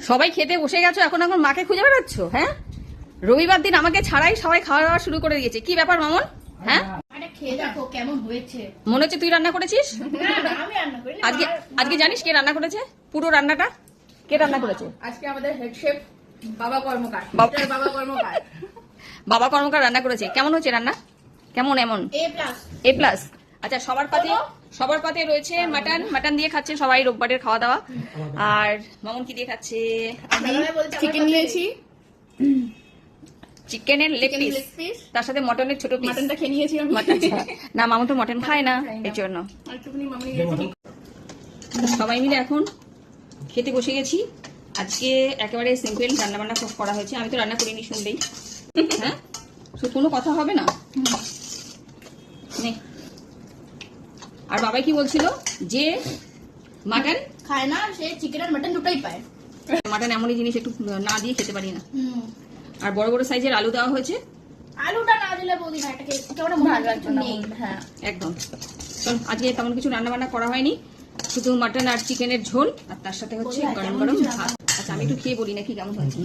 সবাই খেতে বসে গেছো, এখন এখন মাকে খুঁজে বেড়াচ্ছ? হ্যাঁ, রবিবার দিন আমাকে ছাড়াই সবাই খাওয়া দাওয়া শুরু করে দিয়েছে। কি ব্যাপার মামুন? হ্যাঁ, খেয়ে দেখো কেমন হয়েছে। মনে হচ্ছে তুই রান্না করেছিস। আমি রান্না করিনি। আজকে আজকে জানিস কে রান্না করেছে? পুরো রান্নাটা কে রান্না করেছে? আজকে আমাদের হেড শেফ বাবা কর্মকার। বাবা- বাবা কর্মকার বাবা কর্মকার রান্না করেছে। কেমন হচ্ছে রান্না? কেমন? এমন A+। A+। আচ্ছা, সবার পাতে রয়েছে মাটন। মাটন দিয়ে খাচ্ছে সবাই রোববারের খাওয়া দাওয়া। আর মামুন কি দিয়ে খাচ্ছে? আমি চিকেন নিয়েছি, চিকেনের leg chicken piece, leg piece, তার সাথে মটনের ছোট পিস। মাটনটা খেয়ে নিয়েছি আমি। না, মামুন তো মটন খায় না, এর জন্য। আর একটুখানি মামনি দিয়েছি। সবাই মিলে এখন খেতে বসে গেছি। আজকে একেবারে সিম্পল রান্না বান্না করা হয়েছে। আমি তো রান্না করিনি শুনলেই। হ্যাঁ, কোনো কথা হবে না। নে। আর বাবাই কি বলছিল যে মাটন খায় না, সে চিকেন আর মাটন দুটোই পায়। মাটন এমনই জিনিস, একটু না দিয়ে খেতে পারি না। আর বড় বড় সাইজের আলু দেওয়া হয়েছে। আলুটা না দিলে বৌদি না, এটাকে কেমন ভালো লাগছে না। হ্যাঁ, একদম। চল, আজকে তেমন কিছু রান্না বান্না করা হয়নি, শুধু মাটন আর চিকেনের ঝোল, আর তার সাথে হচ্ছে গরম গরম ভাত। আচ্ছা, আমি একটু খেয়ে বলি নাকি কেমন হয়েছে।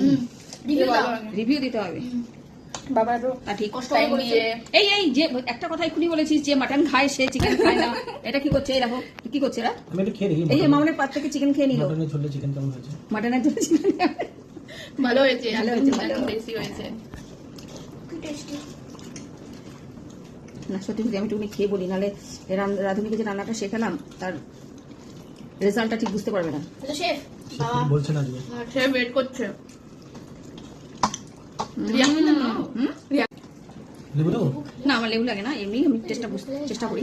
রিভিউ দিতে হবে। বাবা তো তা ঠিক। কষ্ট নিয়ে এই এই যে একটা কথা এক্ষুনি বলেছিস যে মাটন খায়, সে চিকেন খায় না, এটা কি করছে? এই দেখো কি করছে এরা। আমি একটু খেয়ে দেখি এই যে মামনের পাত থেকে চিকেন খেয়ে নিল। মটনের ঝোলে চিকেন কেমন হয়েছে? মাটনের ঝোল চিকেন ভালো হয়েছে, ভালো হয়েছে, ভালো। বেশি হয়েছে। না, সত্যি যদি আমি একটু খেয়ে বলি, নাহলে রাধুনিকে যে রান্নাটা শেখালাম তার রেজাল্টটা ঠিক বুঝতে পারবে না। তো শেফ বাবা বলছে না আজকে শেফ ওয়েট করছে। লেবু দেবো? না, আমার লেবু লাগে না, এমনি আমি চেষ্টা করি।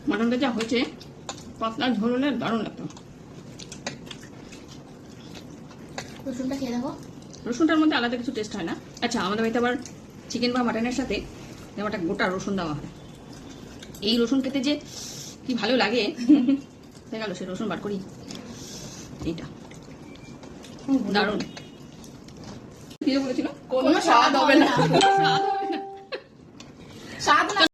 মাটনটা যা হয়েছে, পাতলা ঝোল হলে দারুণ লাগতো। রসুনটা খেয়ে দেখো। রসুনটার মধ্যে আলাদা কিছু টেস্ট হয় না। আচ্ছা, আমাদের বাড়িতে আবার চিকেন বা মাটনের সাথে যেমন একটা গোটা রসুন দেওয়া হয়। এই রসুন খেতে যে কি ভালো লাগে, দেখা গেল সে রসুন বার করি। এইটা দারুণ। কি বলেছিল? কোনো স্বাদ হবে না। স্বাদ হবে